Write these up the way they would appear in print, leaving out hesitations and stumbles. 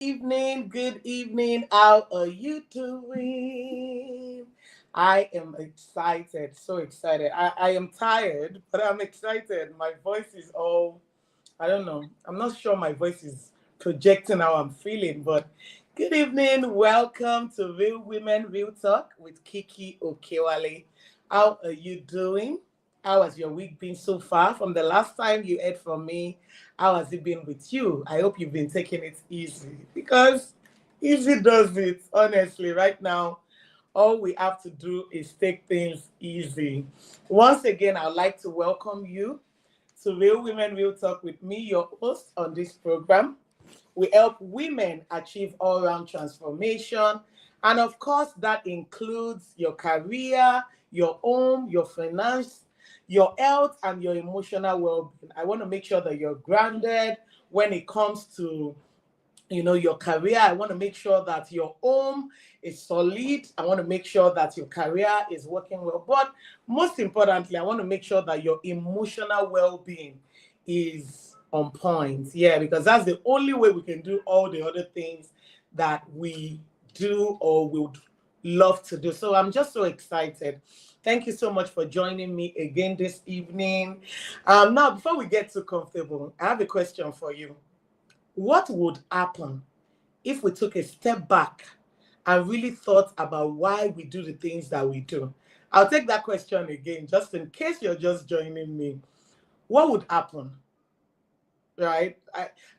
Good evening. How are you doing? I am excited, so excited. I am tired, but I'm excited. My voice is all, I don't know. I'm not sure my voice is projecting how I'm feeling, but good evening. Welcome to Real Women, Real Talk with Kiki Okewale. How are you doing? How has your week been so far? From the last time you heard from me, how has it been with you? I hope you've been taking it easy because easy does it, honestly. Right now, all we have to do is take things easy. Once again, I'd like to welcome you to Real Women Real Talk with me, your host on this program. We help women achieve all round transformation. And of course, that includes your career, your home, your finance, your health, and your emotional well being. I want to make sure that you're grounded when it comes to your career. I want to make sure that your home is solid. I want to make sure that your career is working well, but most importantly, I want to make sure that your emotional well-being is on point. Yeah, because that's the only way we can do all the other things that we do or would love to do. So I'm just so excited. Thank you so much for joining me again this evening. Now, before we get too comfortable, I have a question for you. What would happen if we took a step back and really thought about why we do the things that we do? I'll take that question again, just in case you're just joining me. What would happen? Right?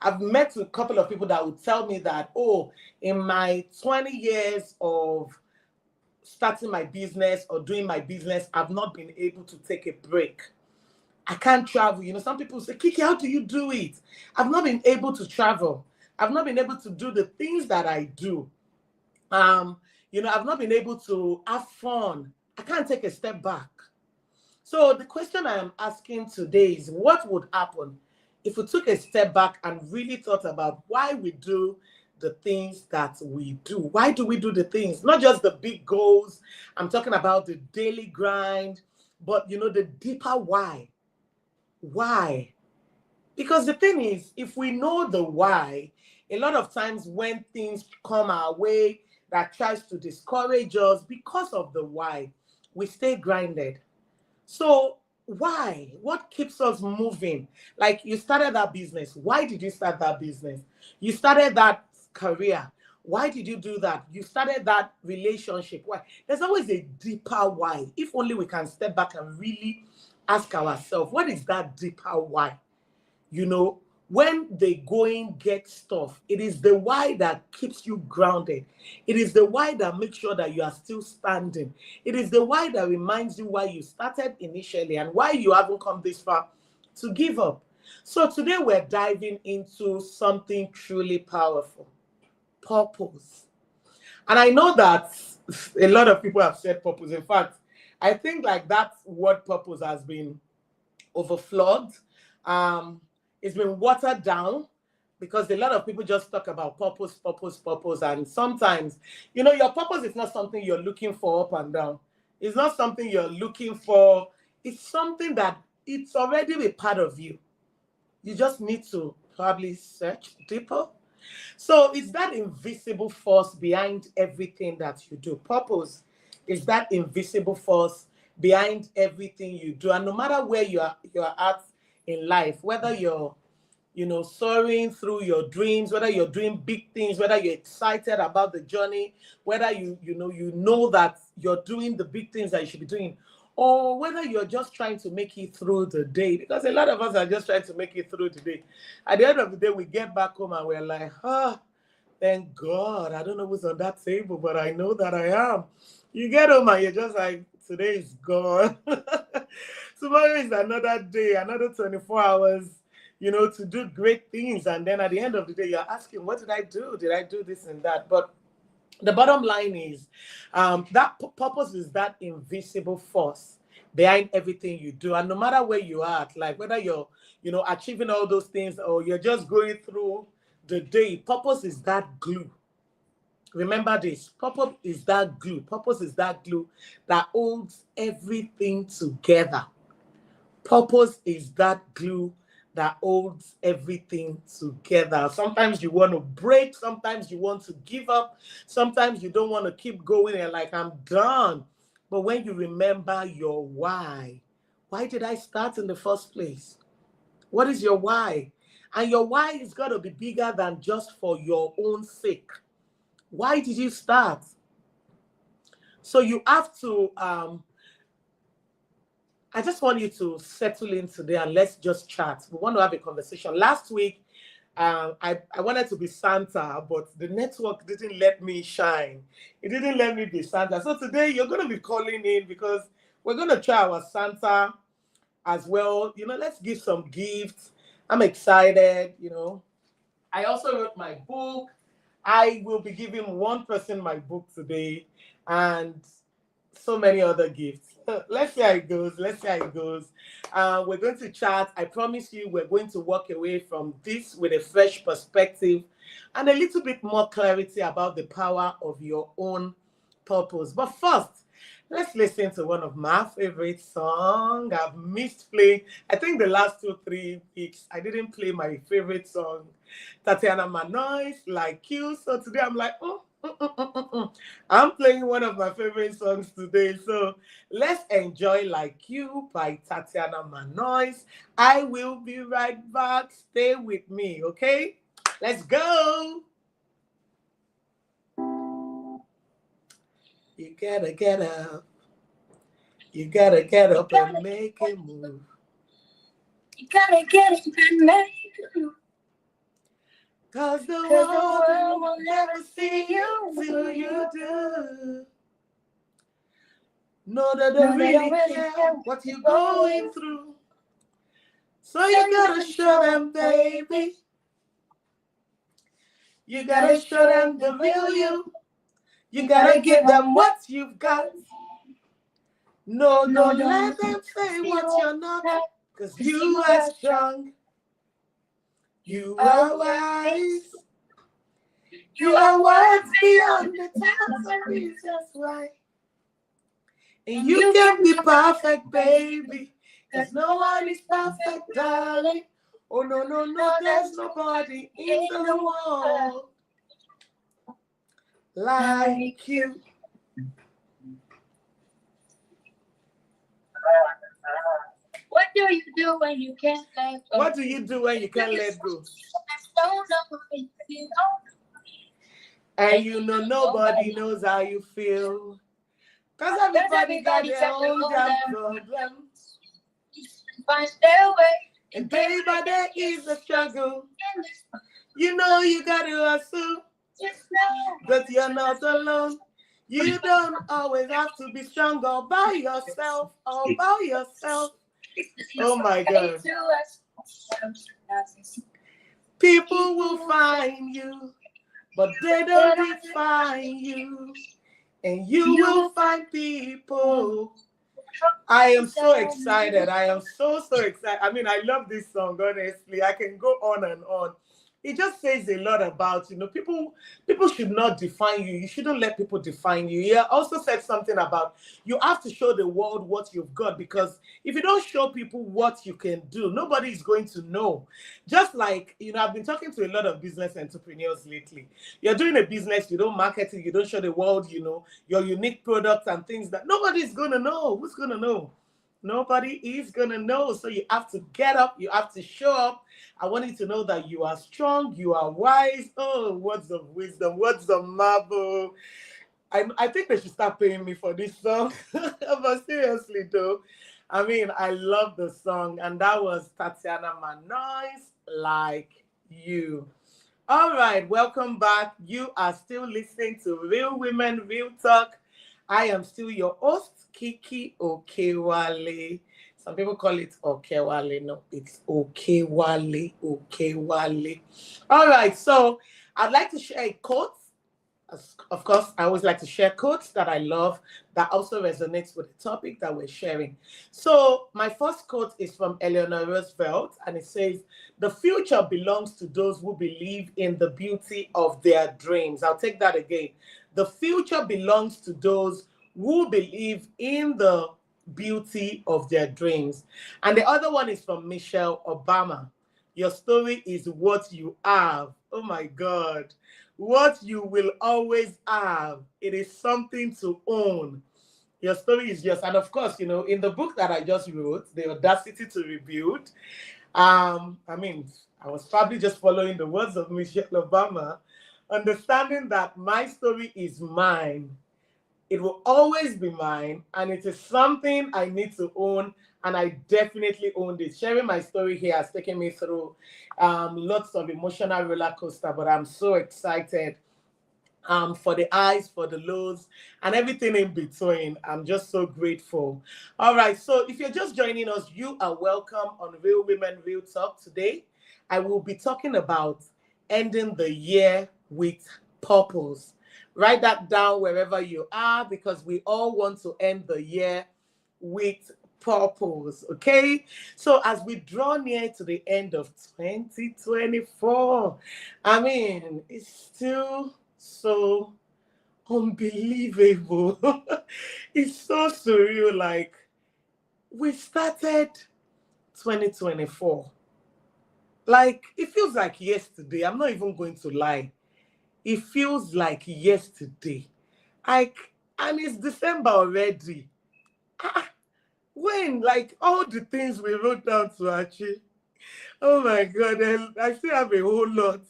I've met a couple of people that would tell me that, oh, in my 20 years of starting my business or doing my business, I've not been able to take a break. I can't travel. Some people say, Kiki, how do you do it? I've not been able to travel. I've not been able to do the things that I do. I've not been able to have fun. I can't take a step back. So the question I am asking today is, what would happen if we took a step back and really thought about why we do the things that we do? Why do we do the things? Not just the big goals. I'm talking about the daily grind, but the deeper why. Why? Because the thing is, if we know the why, a lot of times when things come our way that tries to discourage us because of the why, we stay grinded. So why? What keeps us moving? Like, you started that business. Why did you start that business? You started that career. Why did you do that? You started that relationship. Why? There's always a deeper why. If only we can step back and really ask ourselves, what is that deeper why? When the going gets tough, it is the why that keeps you grounded. It is the why that makes sure that you are still standing. It is the why that reminds you why you started initially and why you haven't come this far to give up. So today we're diving into something truly powerful: purpose. And I know that a lot of people have said purpose. In fact, I think like that word purpose has been overflowed. It's been watered down because a lot of people just talk about purpose, purpose, purpose. And sometimes, your purpose is not something you're looking for up and down. It's not something you're looking for. It's something that it's already a part of you. You just need to probably search deeper. So it's that invisible force behind everything that you do. Purpose is that invisible force behind everything you do. And no matter where you're at in life, whether you're soaring through your dreams, whether you're doing big things, whether you're excited about the journey, whether you know that you're doing the big things that you should be doing, or whether you're just trying to make it through the day, because a lot of us are just trying to make it through the day. At the end of the day, we get back home and we're like, thank God, I don't know who's on that table, but I know that I am. You get home and you're just like, today is gone. Tomorrow is another day, another 24 hours, to do great things. And then at the end of the day, you're asking, what did I do? Did I do this and that? But the bottom line is that purpose is that invisible force behind everything you do. And no matter where you are, like whether you're, achieving all those things or you're just going through the day, purpose is that glue. Remember this: purpose is that glue. Purpose is that glue that holds everything together. Purpose is that glue that holds everything together. Sometimes you want to break, sometimes you want to give up, sometimes you don't want to keep going and like, I'm done. But when you remember your why did I start in the first place? What is your why? And your why is got to be bigger than just for your own sake. Why did you start? So you have to, I just want you to settle in today and let's just chat. We want to have a conversation. Last week, I wanted to be Santa, but the network didn't let me shine. It didn't let me be Santa. So today you're going to be calling in because we're going to try our Santa as well. Let's give some gifts. I'm excited. I also wrote my book. I will be giving one person my book today and so many other gifts. Let's see how it goes. We're going to chat. I promise you we're going to walk away from this with a fresh perspective and a little bit more clarity about the power of your own purpose. But first, let's listen to one of my favorite songs. I've missed playing. I think the last 2-3 weeks, I didn't play my favorite song, Tatiana Manoy's Like You. So today I'm like, I'm playing one of my favorite songs today. So let's enjoy Like You by Tatiana Manoy's. I will be right back. Stay with me, okay? Let's go. You gotta get up. You gotta get up and make a move. You gotta get up and make a move. Cause the world will never see you till you do. Know that they really care what you're going through. So you gotta show them, baby. You gotta show them the real you. You gotta give them what you've got. No, don't let them say what you're not. Cause you are strong. You are wise. You are words beyond the times of reasons why. And you can be perfect, baby. Cause no one is perfect, darling. Oh, no, there's nobody in the world like you. What do you do when you can't let go? What do you do when you can't let go? And you know nobody knows how you feel. Cause everybody got their own damn problems. Find their way. And day by day is a struggle. You know you gotta hustle. But you're not alone. You don't always have to be strong all by yourself. Oh my God. People will find you, but they don't define you. And you will find people. I am so excited. I am so excited. I mean, I love this song, honestly. I can go on and on. It just says a lot about, people should not define you. You shouldn't let people define you. He also said something about you have to show the world what you've got, because if you don't show people what you can do, nobody is going to know. Just like, I've been talking to a lot of business entrepreneurs lately. You're doing a business, you don't market it, you don't show the world, your unique products and things that nobody's going to know. Who's going to know? Nobody is going to know. So you have to get up. You have to show up. I want you to know that you are strong. You are wise. Oh, words of wisdom. Words of marvel. I think they should start paying me for this song. But seriously, though, I mean, I love the song. And that was Tatiana Manoy's Like You. All right. Welcome back. You are still listening to Real Women, Real Talk. I am still your host, Kiki Okewale. Some people call it Okewale. No, it's Okewale. All right, so I'd like to share a quote. Of course, I always like to share quotes that I love that also resonates with the topic that we're sharing. So my first quote is from Eleanor Roosevelt, and it says, "The future belongs to those who believe in the beauty of their dreams." I'll take that again. The future belongs to those who believe in the beauty of their dreams. And the other one is from Michelle Obama. Your story is what you have. Oh my God. What you will always have. It is something to own. Your story is yours. And of course, in the book that I just wrote, The Audacity to Rebuild, I mean, I was probably just following the words of Michelle Obama, understanding that my story is mine. It will always be mine, and it is something I need to own, and I definitely owned it. Sharing my story here has taken me through lots of emotional roller coaster, but I'm so excited for the highs, for the lows, and everything in between. I'm just so grateful. All right, so if you're just joining us, you are welcome on Real Women Real Talk. Today, I will be talking about ending the year with purpose. Write that down wherever you are, because we all want to end the year with purpose. Okay, so as we draw near to the end of 2024, I mean, it's still so unbelievable. It's so surreal. Like, we started 2024. Like, it feels like yesterday. I'm not even going to lie. It feels like yesterday. Like, and it's December already. When, like, all the things we wrote down to achieve. Oh my God, and I still have a whole lot.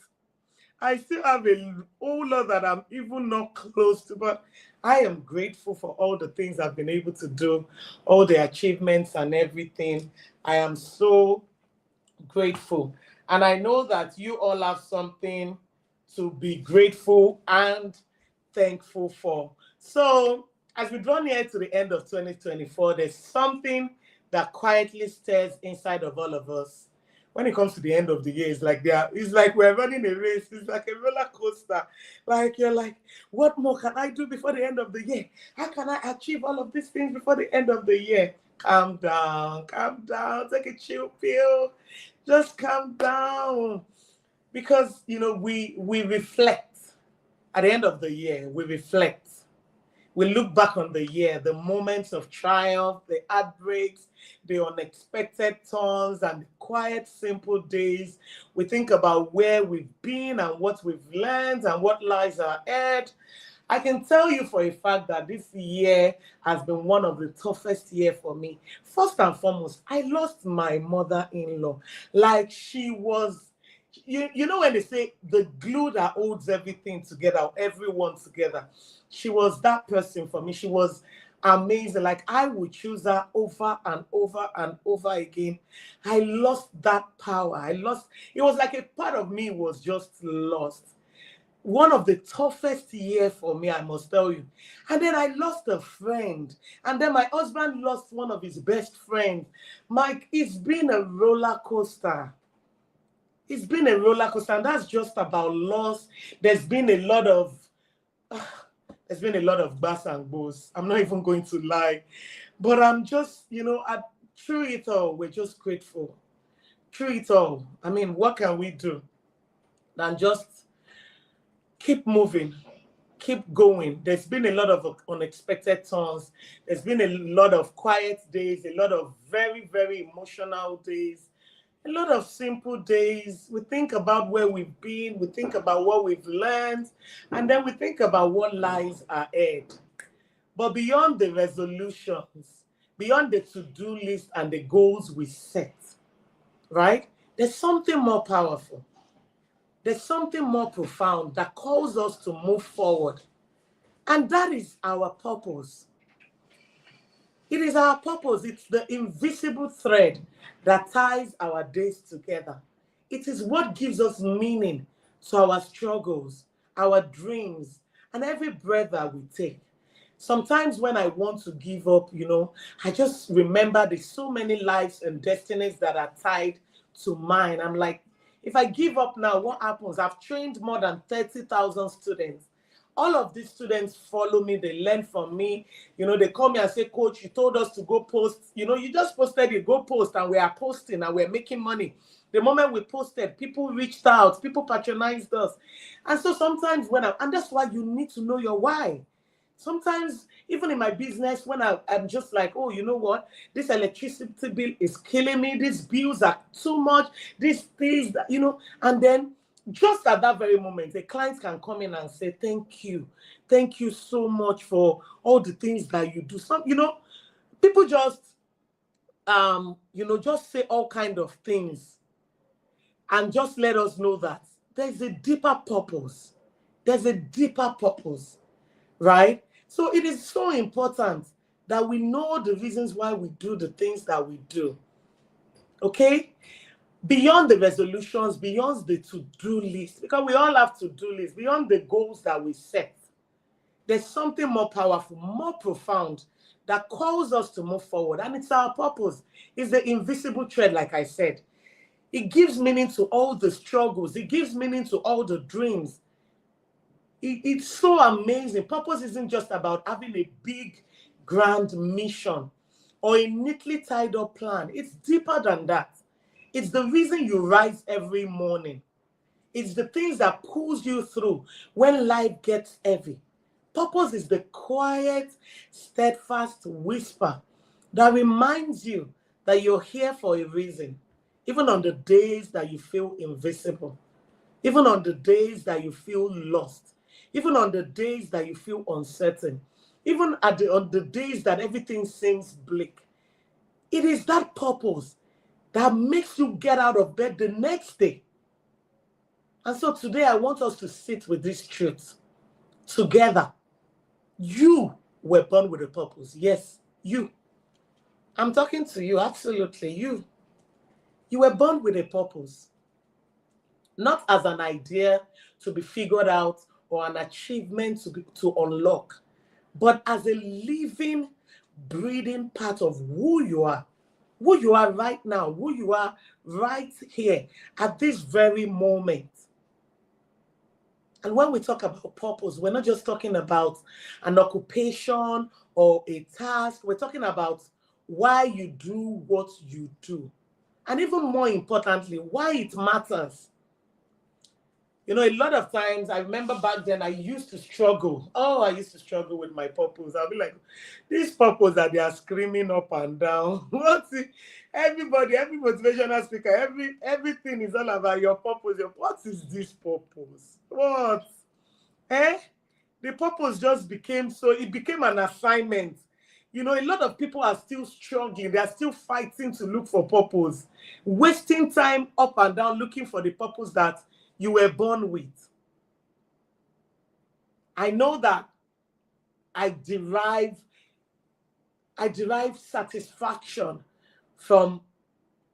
I still have a whole lot that I'm even not close to, but I am grateful for all the things I've been able to do, all the achievements and everything. I am so grateful. And I know that you all have something to be grateful and thankful for. So, as we draw near to the end of 2024, there's something that quietly stirs inside of all of us. When it comes to the end of the year, it's like we're running a race. It's like a roller coaster. Like, you're like, what more can I do before the end of the year? How can I achieve all of these things before the end of the year? Calm down, take a chill pill. Just calm down. Because we reflect. At the end of the year, we reflect. We look back on the year, the moments of triumph, the heartbreaks, the unexpected turns, and the quiet, simple days. We think about where we've been and what we've learned and what lies ahead. I can tell you for a fact that this year has been one of the toughest years for me. First and foremost, I lost my mother-in-law. Like, she was, you know when they say the glue that holds everything together, everyone together. She was that person for me. She was amazing. Like, I would choose her over and over and over again. I lost that power. It was like a part of me was just lost. One of the toughest years for me, I must tell you. And then I lost a friend. And then my husband lost one of his best friends. Mike, it's been a roller coaster. It's been a roller coaster, and that's just about loss. There's been a lot of bass and bows. I'm not even going to lie. But I'm just, through it all, we're just grateful. Through it all, I mean, what can we do than just keep moving, keep going? There's been a lot of unexpected turns. There's been a lot of quiet days, a lot of very, very emotional days, a lot of simple days. We think about where we've been, we think about what we've learned, and then we think about what lies ahead. But beyond the resolutions, beyond the to-do list and the goals we set, right? There's something more powerful. There's something more profound that calls us to move forward. And that is our purpose. It is our purpose. It's the invisible thread that ties our days together. It is what gives us meaning to our struggles, our dreams, and every breath that we take. Sometimes when I want to give up, I just remember there's so many lives and destinies that are tied to mine. I'm like, if I give up now, what happens? I've trained more than 30,000 students. All of these students follow me. They learn from me. They call me and say, Coach, you told us to go post. You just posted it, go post. And we are posting and we're making money. The moment we posted, people reached out. People patronized us. And so sometimes and that's why you need to know your why. Sometimes, even in my business, when I'm just like, oh, you know what? This electricity bill is killing me. These bills are too much. These things, that, and then just at that very moment, the client can come in and say, thank you. Thank you so much for all the things that you do. People just, just say all kind of things and just let us know that there's a deeper purpose. There's a deeper purpose, right? So it is so important that we know the reasons why we do the things that we do, okay? Beyond the resolutions, beyond the to-do list, because we all have to-do lists, beyond the goals that we set, there's something more powerful, more profound that calls us to move forward, and it's our purpose. It's the invisible thread, like I said. It gives meaning to all the struggles. It gives meaning to all the dreams. It's so amazing. Purpose isn't just about having a big, grand mission or a neatly tied up plan. It's deeper than that. It's the reason you rise every morning. It's the things that pulls you through when life gets heavy. Purpose is the quiet, steadfast whisper that reminds you that you're here for a reason, even on the days that you feel invisible, even on the days that you feel lost, even on the days that you feel uncertain, even on the days that everything seems bleak. It is that purpose that makes you get out of bed the next day. And so today I want us to sit with this truth together. You were born with a purpose. Yes, you. I'm talking to you, absolutely, you. You were born with a purpose. Not as an idea to be figured out or an achievement to unlock, but as a living, breathing part of who you are right now, who you are right here at this very moment. And when we talk about purpose, we're not just talking about an occupation or a task. We're talking about why you do what you do. And even more importantly, why it matters. A lot of times, I remember back then, I used to struggle. I used to struggle with my purpose. I'll be like, this purpose that they are screaming up and down. Every motivational speaker, everything is all about your purpose. What is this purpose? What? The purpose just became it became an assignment. A lot of people are still struggling. They are still fighting to look for purpose, wasting time up and down looking for the purpose that you were born with. I know that I derive satisfaction from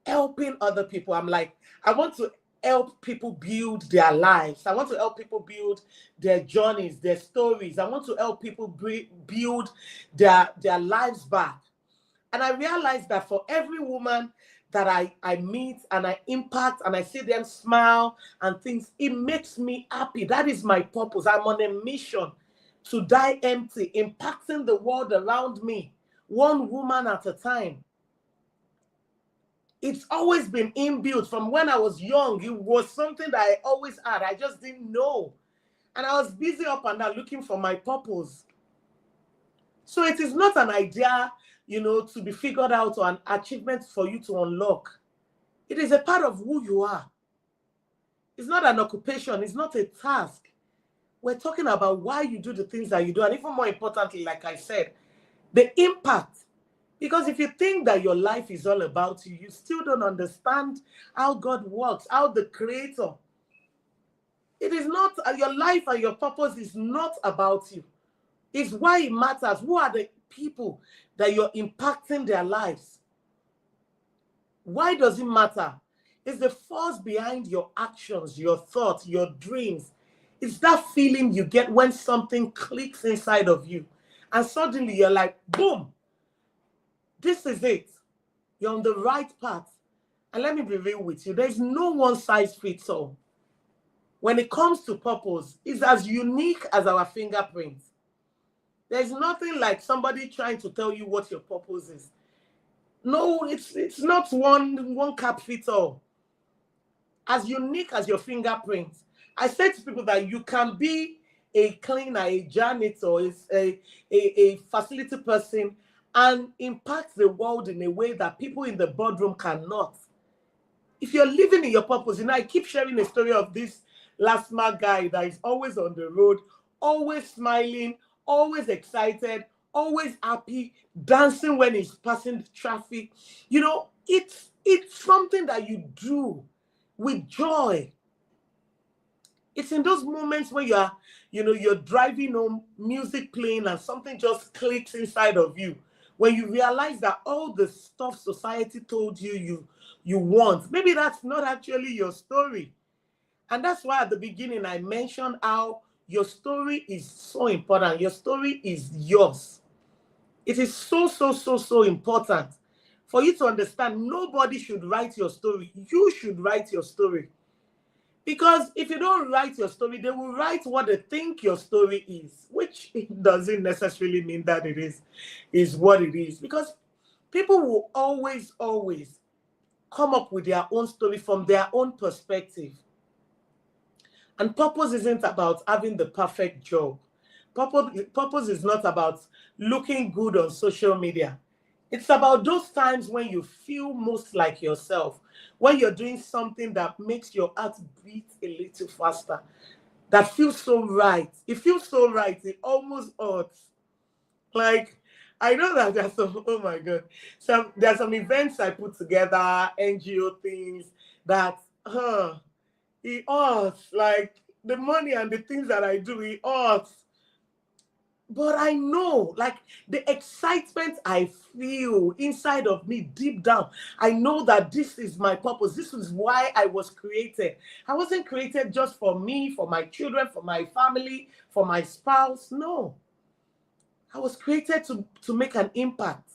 helping other people. I'm like, I want to help people build their lives. I want to help people build their journeys, their stories. I want to help people build their lives back. And I realized that for every woman that I meet and I impact and I see them smile and things, it makes me happy. That is my purpose. I'm on a mission to die empty, impacting the world around me, one woman at a time. It's always been inbuilt from when I was young. It was something that I always had. I just didn't know. And I was busy up and down looking for my purpose. So it is not an idea, to be figured out or an achievement for you to unlock. It is a part of who you are. It's not an occupation. It's not a task. We're talking about why you do the things that you do. And even more importantly, like I said, the impact. Because if you think that your life is all about you, you still don't understand how God works, how the Creator. It is not, your life and your purpose is not about you. It's why it matters. Who are the people that you're impacting their lives? Why does it matter? It's the force behind your actions, your thoughts, your dreams. It's that feeling you get when something clicks inside of you. And suddenly you're like, boom, this is it. You're on the right path. And let me be real with you. There's no one size fits all. When it comes to purpose, it's as unique as our fingerprints. There's nothing like somebody trying to tell you what your purpose is. No, it's not one cap fits all. As unique as your fingerprints. I say to people that you can be a cleaner, a janitor, is a facility person, and impact the world in a way that people in the boardroom cannot. If you're living in your purpose, I keep sharing a story of this last mile guy that is always on the road, always smiling, always excited, always happy, dancing when he's passing the traffic. It's something that you do with joy. It's in those moments when you're driving home, music playing, and something just clicks inside of you. When you realize that all the stuff society told you want, maybe that's not actually your story. And that's why at the beginning I mentioned how your story is so important. Your story is yours. It is so important for you to understand nobody should write your story. You should write your story. Because if you don't write your story, they will write what they think your story is, which doesn't necessarily mean that it is what it is. Because people will always come up with their own story from their own perspective. And purpose isn't about having the perfect job. Purpose is not about looking good on social media. It's about those times when you feel most like yourself, when you're doing something that makes your heart beat a little faster, that feels so right. It feels so right. It almost hurts. Like, I know that there's some, oh my God, there's some events I put together, NGO things that, it hurts. Like, the money and the things that I do, it hurts. But I know, like, the excitement I feel inside of me deep down, I know that this is my purpose. This is why I was created. I wasn't created just for me, for my children, for my family, for my spouse. No. I was created to make an impact.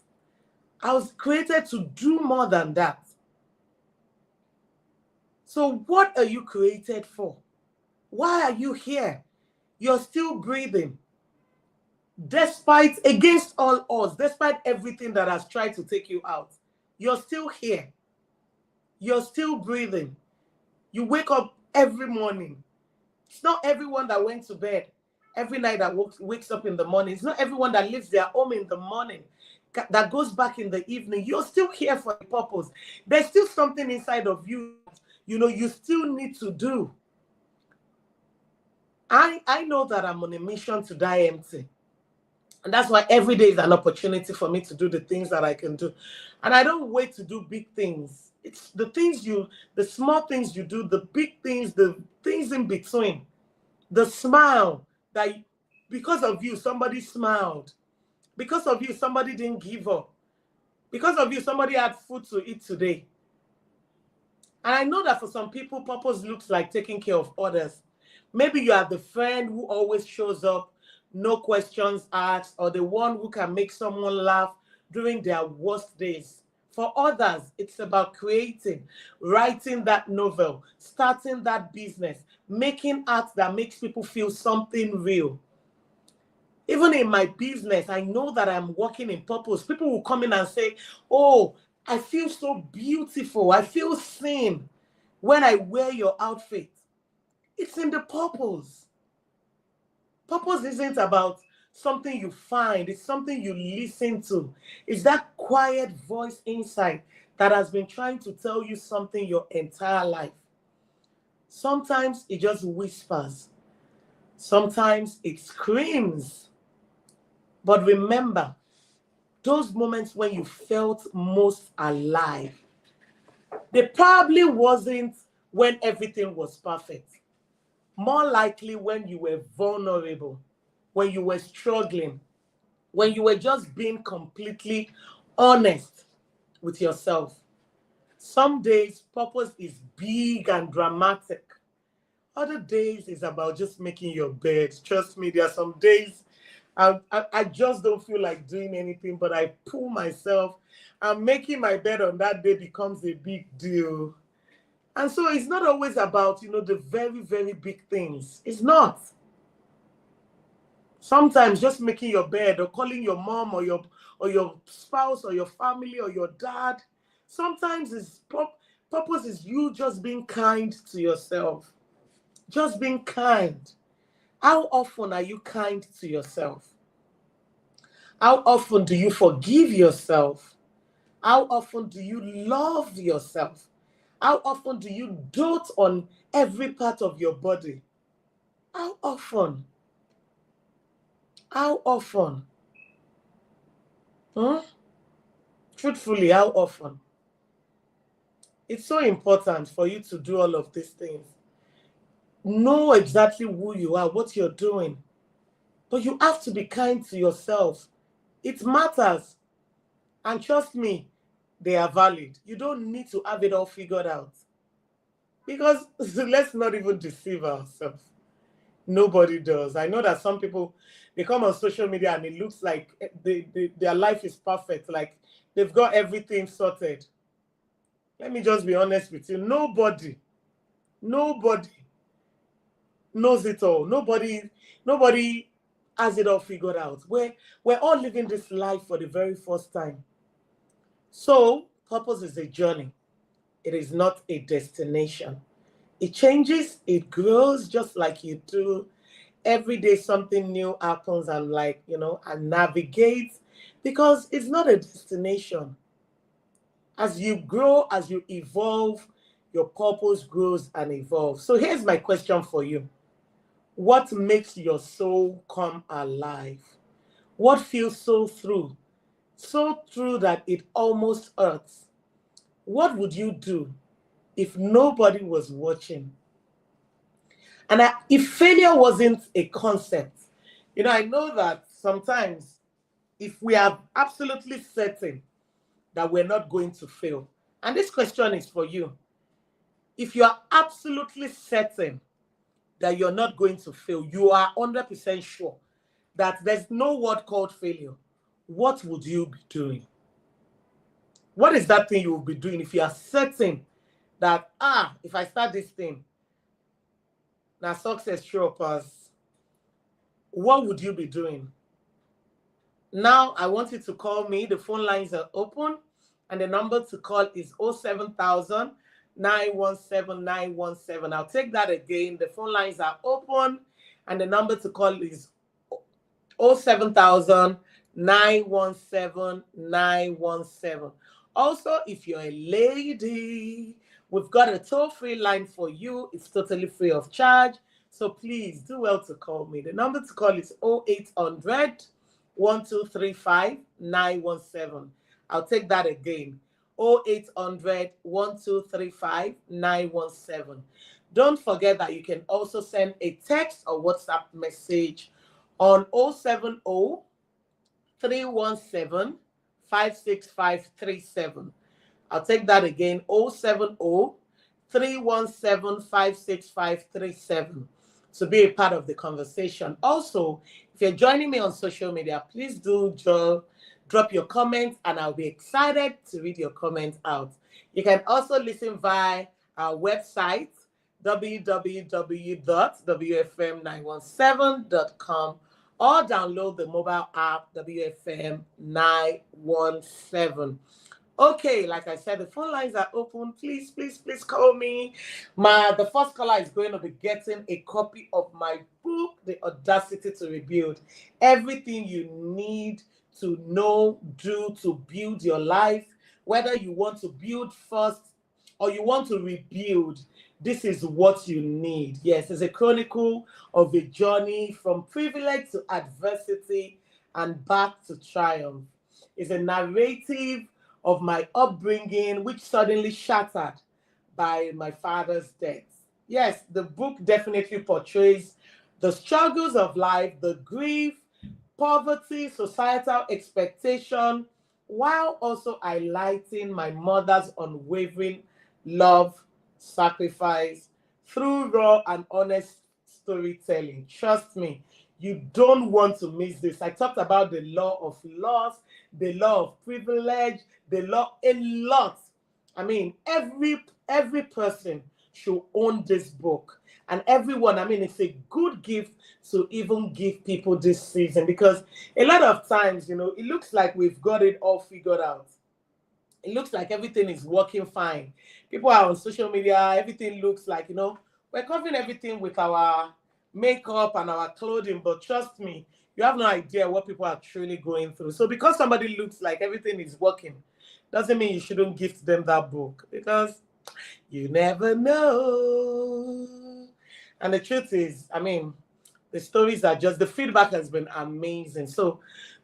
I was created to do more than that. So what are you created for? Why are you here? You're still breathing. Against all odds, despite everything that has tried to take you out, you're still here. You're still breathing. You wake up every morning. It's not everyone that went to bed every night that wakes up in the morning. It's not everyone that leaves their home in the morning that goes back in the evening. You're still here for a purpose. There's still something inside of you, you still need to do. I know that I'm on a mission to die empty. And that's why every day is an opportunity for me to do the things that I can do. And I don't wait to do big things. It's the small things you do, the big things, the things in between. The smile that because of you, somebody smiled. Because of you, somebody didn't give up. Because of you, somebody had food to eat today. And I know that for some people, purpose looks like taking care of others. Maybe you are the friend who always shows up, no questions asked, or the one who can make someone laugh during their worst days. For others, it's about creating, writing that novel, starting that business, making art that makes people feel something real. Even in my business, I know that I'm working in purpose. People will come in and say, oh, I feel so beautiful. I feel seen when I wear your outfit. It's in the purpose. Purpose isn't about something you find. It's something you listen to. It's that quiet voice inside that has been trying to tell you something your entire life. Sometimes it just whispers. Sometimes it screams. But remember, those moments when you felt most alive, they probably wasn't when everything was perfect. More likely when you were vulnerable, when you were struggling, when you were just being completely honest with yourself. Some days, purpose is big and dramatic. Other days is about just making your bed. Trust me, there are some days I just don't feel like doing anything, but I pull myself, and making my bed on that day becomes a big deal. And so it's not always about, the very, very big things. It's not. Sometimes just making your bed or calling your mom or your spouse or your family or your dad. Sometimes purpose is you just being kind to yourself. Just being kind. How often are you kind to yourself? How often do you forgive yourself? How often do you love yourself? How often do you dote on every part of your body? How often? How often? Hmm? Truthfully, how often? It's so important for you to do all of these things. Know exactly who you are, what you're doing. But you have to be kind to yourself. It matters. And trust me, they are valid. You don't need to have it all figured out. Because let's not even deceive ourselves. Nobody does. I know that some people, they come on social media and it looks like their life is perfect. Like they've got everything sorted. Let me just be honest with you. Nobody knows it all. Nobody has it all figured out. We're all living this life for the very first time. So purpose is a journey. It is not a destination. It changes, it grows just like you do. Every day something new happens and and navigate, because it's not a destination. As you grow, as you evolve, your purpose grows and evolves. So here's my question for you. What makes your soul come alive? What feels so true? So true that it almost hurts. What would you do if nobody was watching? And if failure wasn't a concept, I know that sometimes if we are absolutely certain that we're not going to fail, and this question is for you, if you are absolutely certain that you're not going to fail, you are 100% sure that there's no word called failure, what would you be doing? What is that thing you will be doing if you are certain that, if I start this thing, now success sure pass? What would you be doing? Now, I want you to call me. The phone lines are open, and the number to call is 07000 917 917. I'll take that again. The phone lines are open, and the number to call is 07000 917 917. Also, if you're a lady, we've got a toll-free line for you. It's totally free of charge. So please do well to call me. The number to call is 0800 1235 917. I'll take that again. 0800 1235 917. Don't forget that you can also send a text or WhatsApp message on 070 317 56537. I'll take that again. 070 317 56537 to be a part of the conversation. Also, if you're joining me on social media, please do drop your comments, and I'll be excited to read your comments out. You can also listen via our website, www.wfm917.com, or download the mobile app, WFM 917. Okay, like I said, the phone lines are open. Please, please, please call me. The first caller is going to be getting a copy of my book, The Audacity to Rebuild. Everything you need to know, do to build your life, whether you want to build first or you want to rebuild, this is what you need. Yes, it's a chronicle of a journey from privilege to adversity and back to triumph. It's a narrative of my upbringing, which suddenly shattered by my father's death. Yes, the book definitely portrays the struggles of life, the grief, poverty, societal expectation, while also highlighting my mother's unwavering love, sacrifice through raw and honest storytelling. Trust me, you don't want to miss this. I talked about the law of loss, the law of privilege, the law, a lot. I mean, every person should own this book. And everyone, I mean, it's a good gift to even give people this season, because a lot of times, it looks like we've got it all figured out. It looks like everything is working fine. People are on social media, everything looks like, we're covering everything with our makeup and our clothing, but trust me, you have no idea what people are truly going through. So because somebody looks like everything is working, doesn't mean you shouldn't gift them that book, because you never know. And the truth is, I mean, the stories are just, the feedback has been amazing. So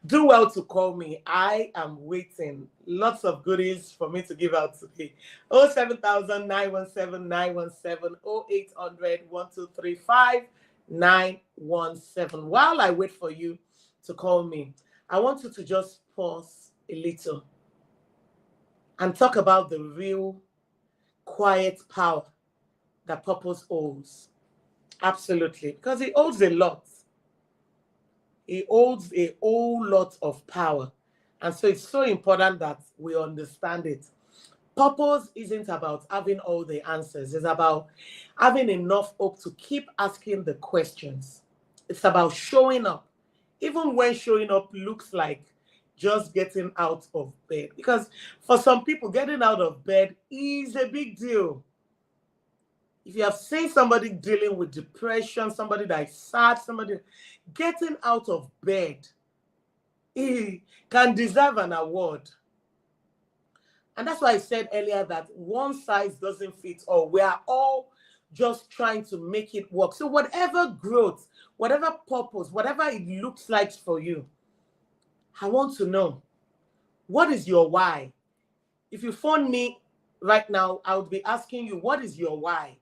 do well to call me. I am waiting. Lots of goodies for me to give out today. 07000 917 917 0800 1235 917. While I wait for you to call me, I want you to just pause a little and talk about the real quiet power that purpose holds. Absolutely, because it holds a lot. It holds a whole lot of power. And so it's so important that we understand it. Purpose isn't about having all the answers. It's about having enough hope to keep asking the questions. It's about showing up, even when showing up looks like just getting out of bed. Because for some people, getting out of bed is a big deal. If you have seen somebody dealing with depression, somebody that is sad, somebody getting out of bed, he can deserve an award. And that's why I said earlier that one size doesn't fit all. We are all just trying to make it work. So whatever growth, whatever purpose, whatever it looks like for you, I want to know, what is your why? If you phone me right now, I would be asking you, what is your why?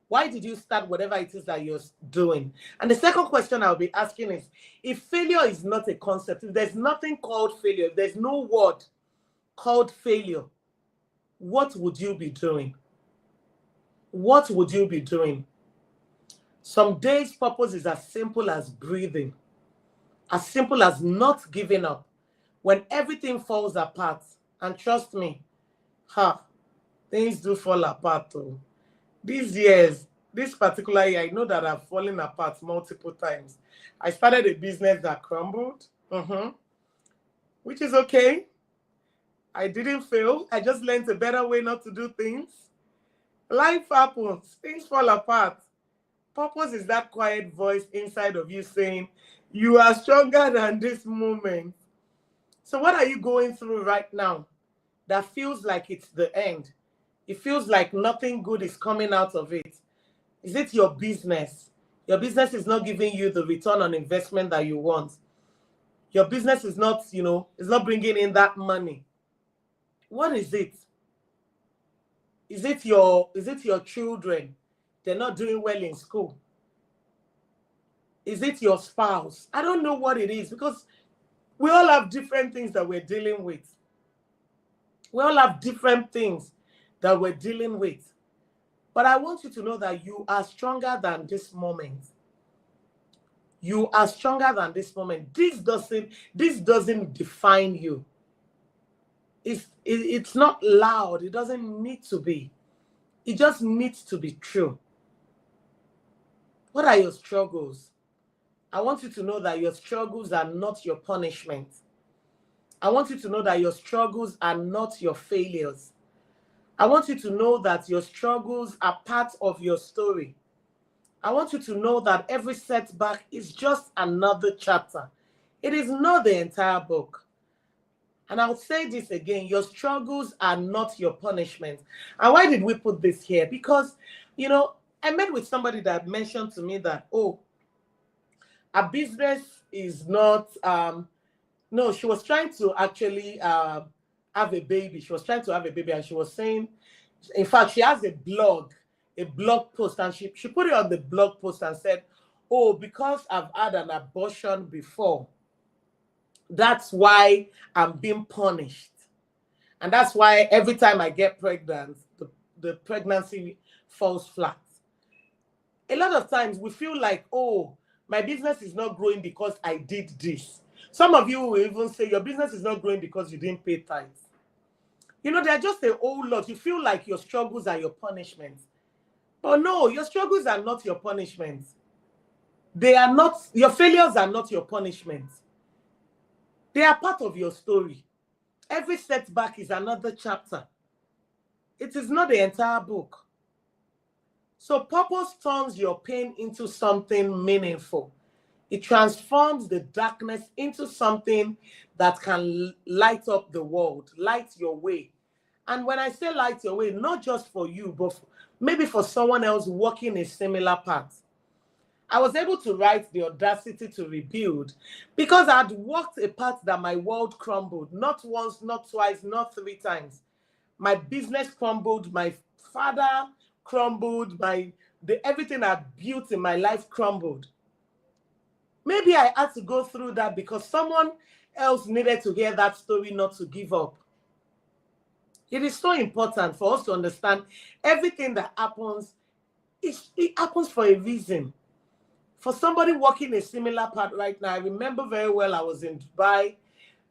Why did you start whatever it is that you're doing? And the second question I'll be asking is, if failure is not a concept, if there's nothing called failure, if there's no word called failure, what would you be doing? What would you be doing? Some days purpose is as simple as breathing, as simple as not giving up when everything falls apart. And trust me, things do fall apart though. These years, this particular year, I know that I've fallen apart multiple times. I started a business that crumbled, which is okay. I didn't fail. I just learned a better way not to do things. Life happens. Things fall apart. Purpose is that quiet voice inside of you saying, you are stronger than this moment. So what are you going through right now that feels like it's the end? It feels like nothing good is coming out of it. Is it your business? Your business is not giving you the return on investment that you want. Your business is not, it's not bringing in that money. What is it? Is it your children? They're not doing well in school. Is it your spouse? I don't know what it is, because we all have different things that we're dealing with. We all have different things that we're dealing with. But I want you to know that you are stronger than this moment. You are stronger than this moment. This doesn't define you. It's not loud. It doesn't need to be. It just needs to be true. What are your struggles? I want you to know that your struggles are not your punishment. I want you to know that your struggles are not your failures. I want you to know that your struggles are part of your story. I want you to know that every setback is just another chapter. It is not the entire book. And I'll say this again, your struggles are not your punishment. And why did we put this here? Because, I met with somebody that mentioned to me that, a business is not, no, she was trying to actually have a baby. She was trying to have a baby, and she was saying, in fact, she has a blog post, and she put it on the blog post and said, because I've had an abortion before, that's why I'm being punished. And that's why every time I get pregnant, the pregnancy falls flat. A lot of times we feel like, my business is not growing because I did this. Some of you will even say your business is not growing because you didn't pay tithes. They're just a whole lot. You feel like your struggles are your punishment. But no, your struggles are not your punishment. They are not, your failures are not your punishment. They are part of your story. Every setback is another chapter. It is not the entire book. So purpose turns your pain into something meaningful. It transforms the darkness into something that can light up the world, light your way. And when I say light your way, not just for you, but maybe for someone else walking a similar path. I was able to write The Audacity to Rebuild because I'd walked a path that my world crumbled, not once, not twice, not 3 times. My business crumbled, my father crumbled, everything I built in my life crumbled. Maybe I had to go through that because someone else needed to hear that story not to give up. It is so important for us to understand everything that happens, it happens for a reason. For somebody walking a similar path right now, I remember very well I was in Dubai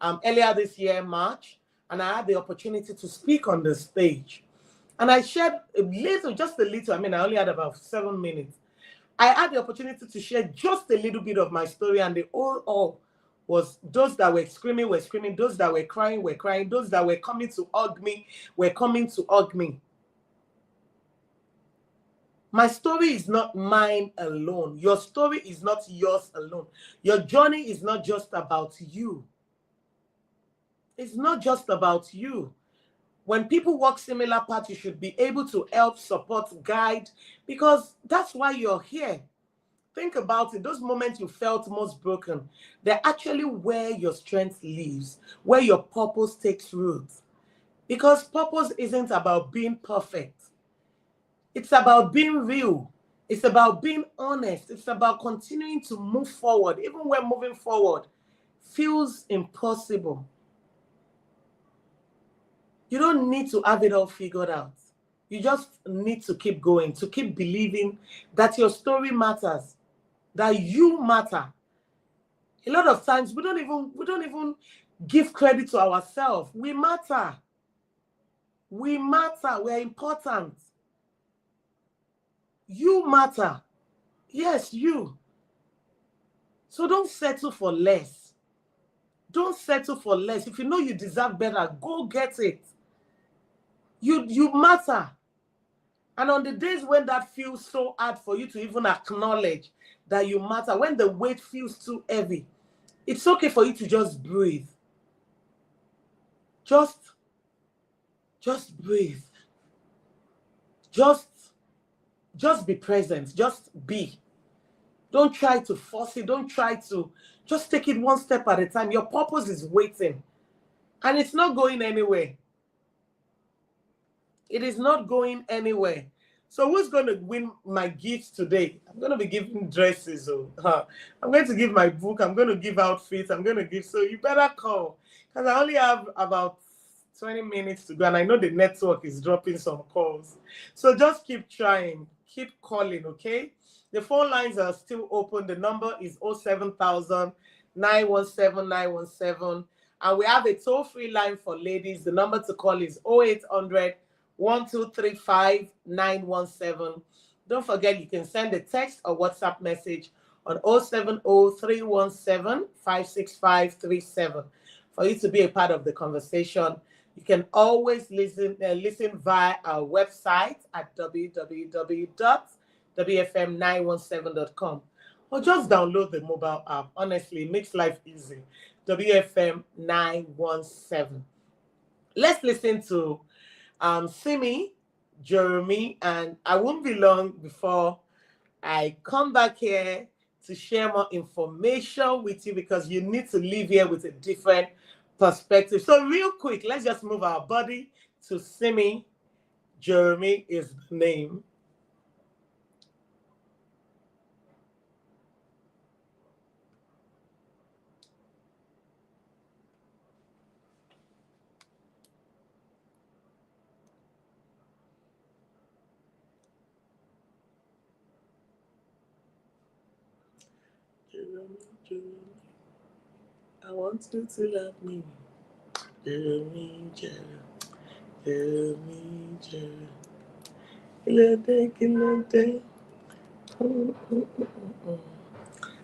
earlier this year, March, and I had the opportunity to speak on the stage. And I shared just a little, I only had about 7 minutes. I had the opportunity to share just a little bit of my story, and the all was those that were screaming, those that were crying, those that were coming to hug me, were coming to hug me. My story is not mine alone. Your story is not yours alone. Your journey is not just about you. It's not just about you. When people walk similar paths, you should be able to help, support, guide, because that's why you're here. Think about it. Those moments you felt most broken, they're actually where your strength lives, where your purpose takes root. Because purpose isn't about being perfect. It's about being real. It's about being honest. It's about continuing to move forward, even when moving forward feels impossible. You don't need to have it all figured out. You just need to keep going, to keep believing that your story matters, that you matter. A lot of times we don't even give credit to ourselves. We matter. We matter. We're important. You matter. Yes, you. So don't settle for less. Don't settle for less. If you know you deserve better, go get it. You matter. And on the days when that feels so hard for you to even acknowledge that you matter, when the weight feels too heavy, it's okay for you to just breathe. Just breathe. Just be present. Just be. Don't try to force it. Don't try to. Just take it one step at a time. Your purpose is waiting. And it's not going anywhere. It is not going anywhere. So who's going to win my gifts today? I'm going to be giving dresses. I'm going to give my book. I'm going to give outfits. I'm going to give. So you better call. Because I only have about 20 minutes to go. And I know the network is dropping some calls. So just keep trying. Keep calling, okay? The phone lines are still open. The number is 07000 917 917. And we have a toll-free line for ladies. The number to call is 0800 1235 917. Don't forget, you can send a text or WhatsApp message on 070 317 56537 for you to be a part of the conversation. You can always listen via our website at www.wfm917.com or just download the mobile app. Honestly, it makes life easy. WFM 917. Let's listen to Simi, Jeremy, and I won't be long before I come back here to share more information with you because you need to live here with a different perspective. So real quick, let's just move our body to Simi. Jeremy is the name. Jeremy, I want you to love me. Jeremy. Kilode.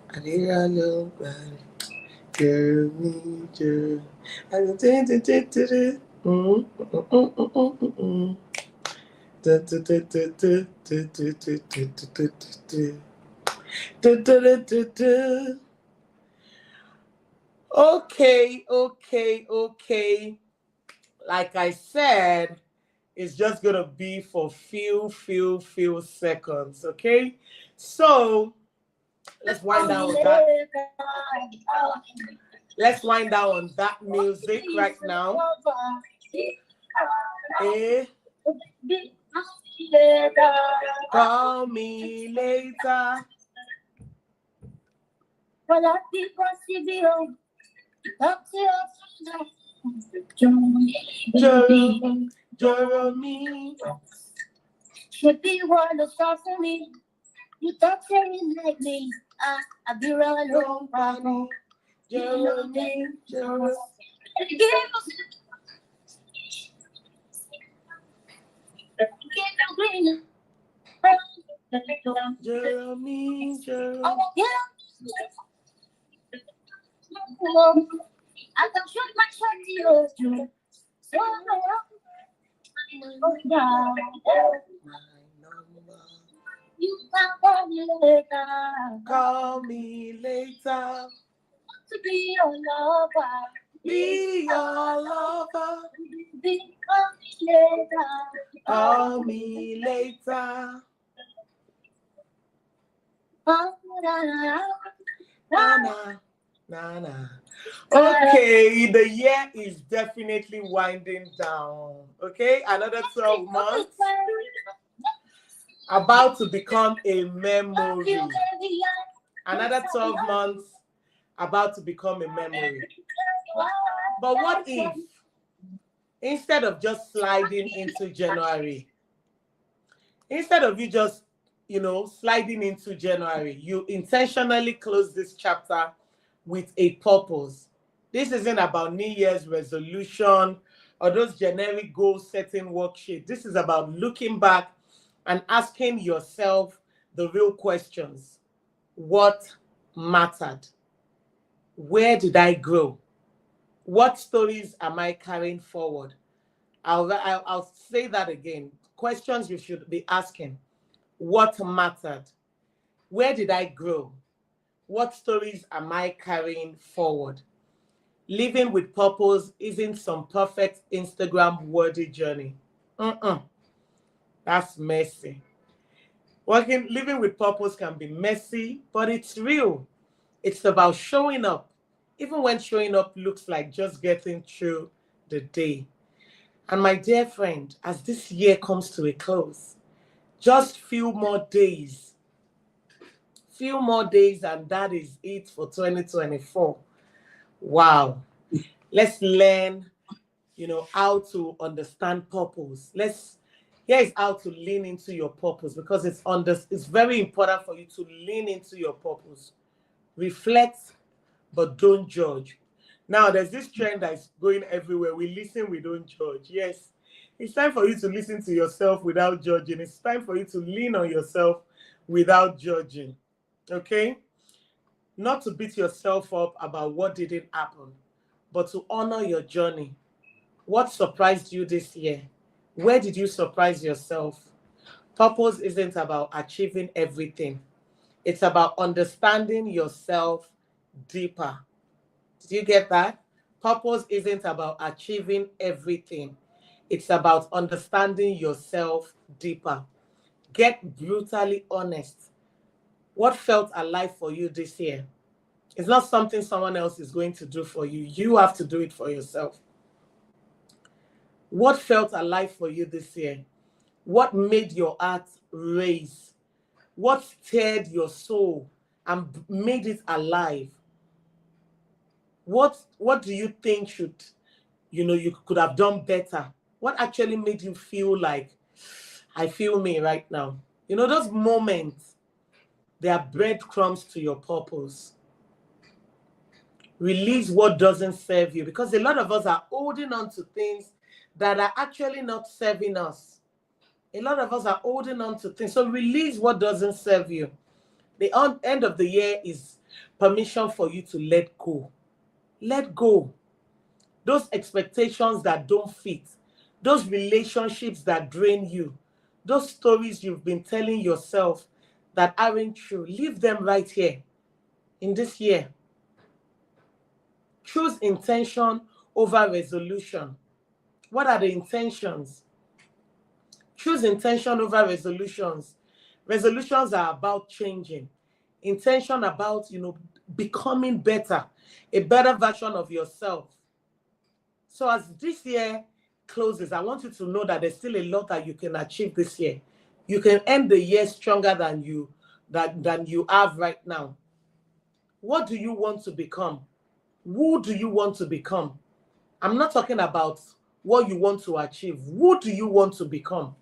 Adira lo bari. Jeremy. Okay, okay, okay. Like I said, it's just gonna be for few seconds, okay? So let's wind down on that. Let's wind down on that music right now. Call me later. Jeremy. Should be one to talk to me. You talk to me like me. I be running home by me. Jeremy. Jeremy. Jeremy. I can shoot my shot to you. So you can call me later. Call me later. To be your lover. Be your lover. Call me later. Call me later. Nana. Nana. Okay, the year is definitely winding down. Okay, another 12 months about to become a memory. Another 12 months about to become a memory. But what if, instead of just sliding into January, instead of you just, sliding into January, you intentionally close this chapter with a purpose. This isn't about New Year's resolution or those generic goal-setting worksheets. This is about looking back and asking yourself the real questions. What mattered? Where did I grow? What stories am I carrying forward? I'll say that again. Questions you should be asking. What mattered? Where did I grow? What stories am I carrying forward? Living with purpose isn't some perfect Instagram-worthy journey. That's messy. Living with purpose can be messy, but it's real. It's about showing up, even when showing up looks like just getting through the day. And my dear friend, as this year comes to a close, just few more days, and that is it for 2024. Wow. Let's learn, how to understand purpose. Here is how to lean into your purpose, because it's very important for you to lean into your purpose. Reflect, but don't judge. Now, there's this trend that's going everywhere. We listen, we don't judge. Yes, it's time for you to listen to yourself without judging. It's time for you to lean on yourself without judging. Okay? Not to beat yourself up about what didn't happen, but to honor your journey. What surprised you this year? Where did you surprise yourself? Purpose isn't about achieving everything. It's about understanding yourself deeper. Did you get that? Purpose isn't about achieving everything. It's about understanding yourself deeper. Get brutally honest. What felt alive for you this year? It's not something someone else is going to do for you. You have to do it for yourself. What felt alive for you this year? What made your heart race? What stirred your soul and made it alive? What do you think you could have done better? What actually made you feel like, I feel me right now? Those moments, they are breadcrumbs to your purpose. Release what doesn't serve you, because a lot of us are holding on to things that are actually not serving us. A lot of us are holding on to things. So release what doesn't serve you. The end of the year is permission for you to let go. Let go. Those expectations that don't fit, those relationships that drain you, those stories you've been telling yourself that aren't true, leave them right here in this year. Choose intention over resolution. What are the intentions? Choose intention over resolutions. Resolutions are about changing. Intention about, becoming better, a better version of yourself. So as this year closes, I want you to know that there's still a lot that you can achieve this year. You can end the year stronger than you have right now. What do you want to become? Who do you want to become? I'm not talking about what you want to achieve. Who do you want to become?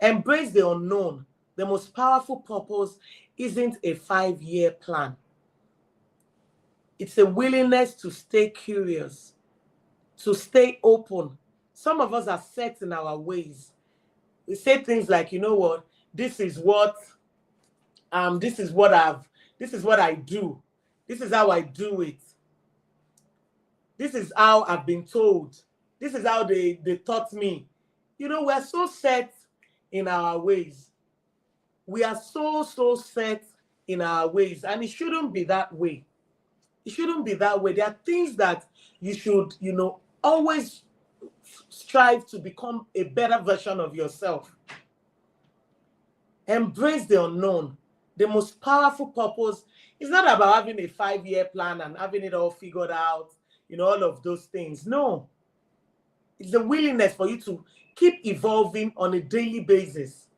Embrace the unknown. The most powerful purpose isn't a 5-year plan. It's a willingness to stay curious, to stay open. Some of us are set in our ways. We say things like, you know what, this is what I do. This is how I do it. This is how I've been told. This is how they taught me. We're so set in our ways. We are so set in our ways, and it shouldn't be that way. It shouldn't be that way. There are things that you should, always strive to become a better version of yourself. Embrace the unknown. The most powerful purpose is not about having a 5-year plan and having it all figured out, all of those things. No. It's the willingness for you to keep evolving on a daily basis.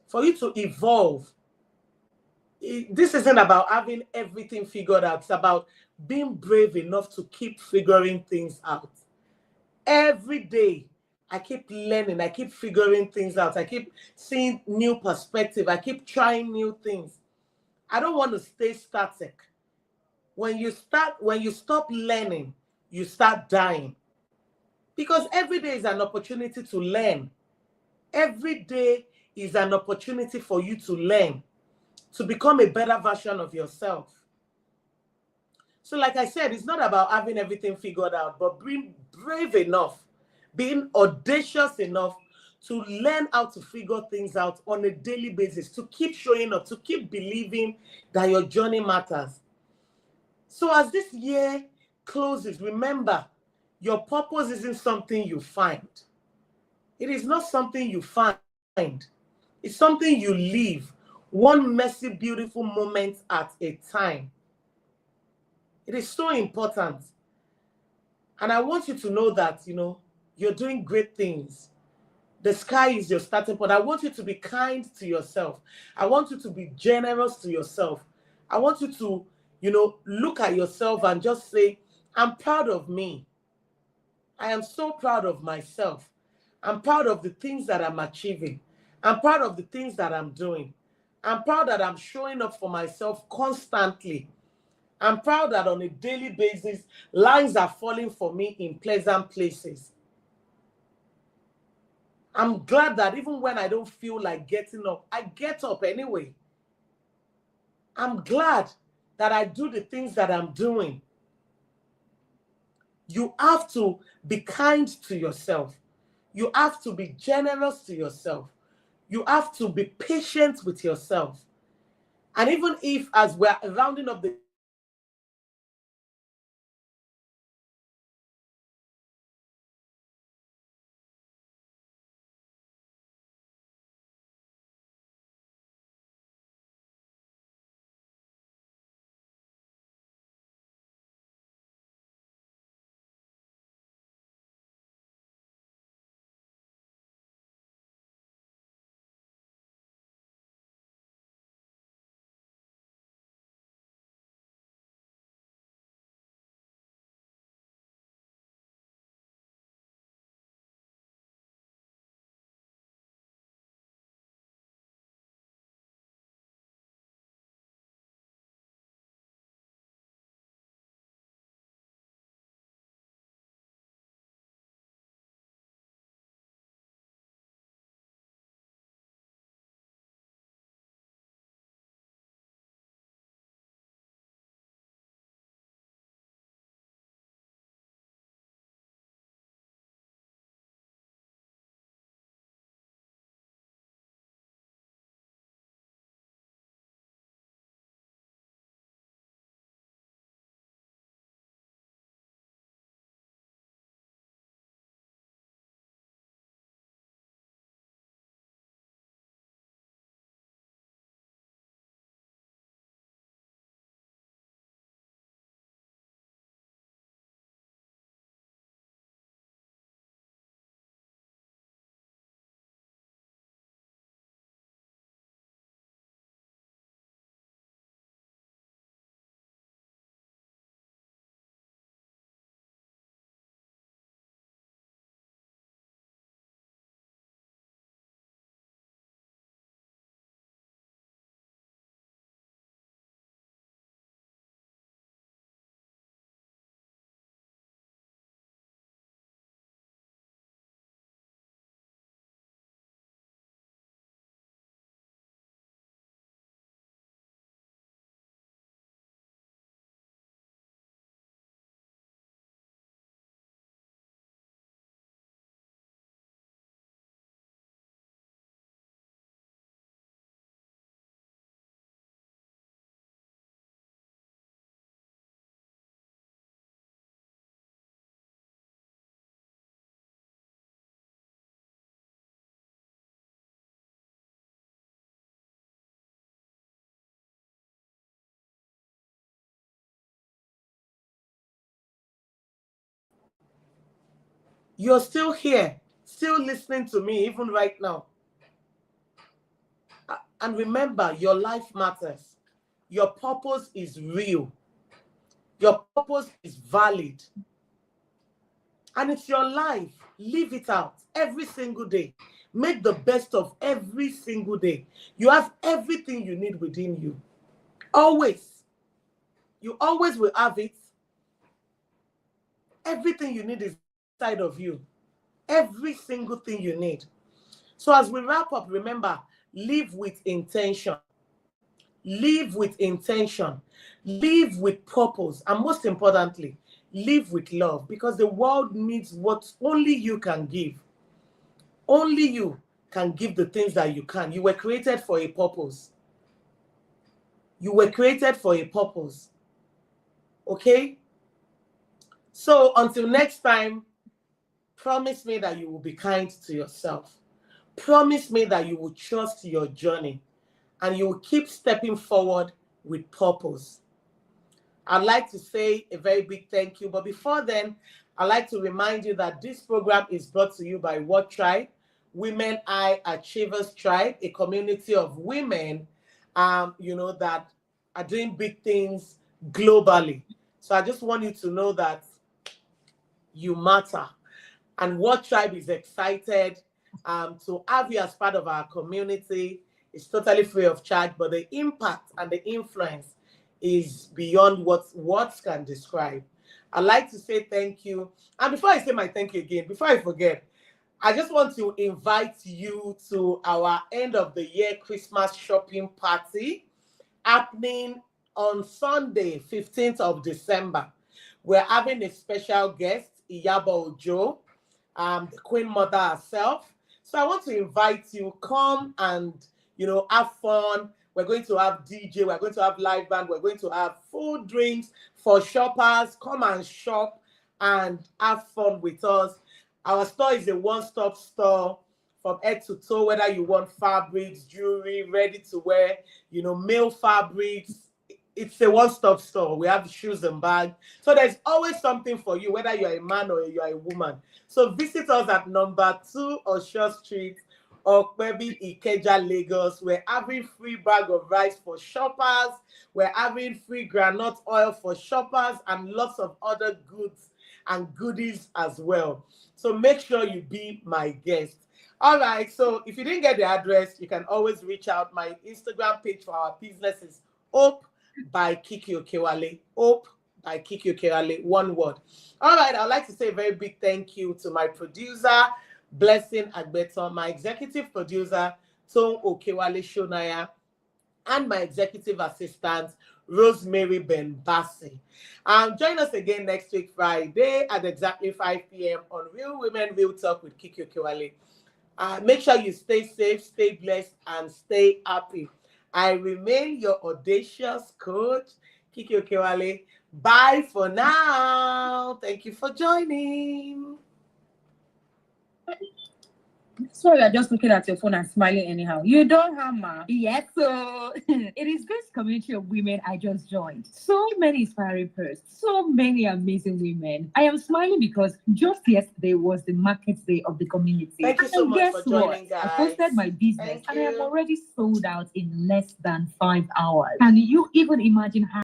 For you to evolve. This isn't about having everything figured out. It's about being brave enough to keep figuring things out. Every day, I keep learning. I keep figuring things out. I keep seeing new perspective. I keep trying new things. I don't want to stay static. When you stop learning, you start dying. Because every day is an opportunity to learn. Every day is an opportunity for you to learn, to become a better version of yourself. So like I said, it's not about having everything figured out, but being brave enough, being audacious enough to learn how to figure things out on a daily basis, to keep showing up, to keep believing that your journey matters. So as this year closes, remember, your purpose isn't something you find. It is not something you find. It's something you live, one messy, beautiful moment at a time. It is so important. And I want you to know that, you're doing great things. The sky is your starting point. I want you to be kind to yourself. I want you to be generous to yourself. I want you to, look at yourself and just say, I'm proud of me. I am so proud of myself. I'm proud of the things that I'm achieving. I'm proud of the things that I'm doing. I'm proud that I'm showing up for myself constantly. I'm proud that on a daily basis, lines are falling for me in pleasant places. I'm glad that even when I don't feel like getting up, I get up anyway. I'm glad that I do the things that I'm doing. You have to be kind to yourself. You have to be generous to yourself. You have to be patient with yourself. And even if, as we're rounding up the You're still here, still listening to me, even right now. And remember, your life matters. Your purpose is real. Your purpose is valid. And it's your life. Live it out every single day. Make the best of every single day. You have everything you need within you. Always. You always will have it. Everything you need is inside of you. Every single thing you need. So as we wrap up, remember, live with intention. Live with intention. Live with purpose. And most importantly, live with love, because the world needs what only you can give. Only you can give the things that you can. You were created for a purpose. You were created for a purpose. Okay? So until next time, promise me that you will be kind to yourself. Promise me that you will trust your journey and you will keep stepping forward with purpose. I'd like to say a very big thank you. But before then, I'd like to remind you that this program is brought to you by What Tribe? Women High Achievers Tribe, a community of women, that are doing big things globally. So I just want you to know that you matter. And What Tribe is excited to have you as part of our community. It's totally free of charge, but the impact and the influence is beyond what words can describe. I'd like to say thank you. And before I say my thank you again, before I forget, I just want to invite you to our end of the year Christmas shopping party happening on Sunday, 15th of December. We're having a special guest, Iyabo Ojo, the Queen Mother herself. So I want to invite you, come and, have fun. We're going to have DJ, we're going to have live band, we're going to have food, drinks for shoppers. Come and shop and have fun with us. Our store is a one-stop store from head to toe, whether you want fabrics, jewelry, ready to wear, male fabrics. It's a one-stop store. We have shoes and bags. So there's always something for you, whether you're a man or you're a woman. So visit us at number 2 Osho Street, Okpebi, Ikeja, Lagos. We're having free bag of rice for shoppers. We're having free groundnut oil for shoppers and lots of other goods and goodies as well. So make sure you be my guest. All right. So if you didn't get the address, you can always reach out. My Instagram page for our business is Hope by Kiki Okewale. Hope by Kiki Okewale. One word. All right. I'd like to say a very big thank you to my producer, Blessing Agbeton, my executive producer, Tom Okewale Shonaya, and my executive assistant, Rosemary Ben-Bassi. Join us again next week, Friday, at exactly 5 p.m. on Real Women, Real Talk with Kiki Okewale. Make sure you stay safe, stay blessed, and stay happy. I remain your audacious coach, Kiki Okewale. Bye for now. Thank you for joining. Sorry, you're just looking at your phone and smiling anyhow. You don't hammer. Yes, so it is this community of women I just joined. So many inspiring posts, so many amazing women. I am smiling because just yesterday was the market day of the community. Thank you so much for joining, guys. I posted my business and I am already sold out in less than 5 hours. Can you even imagine how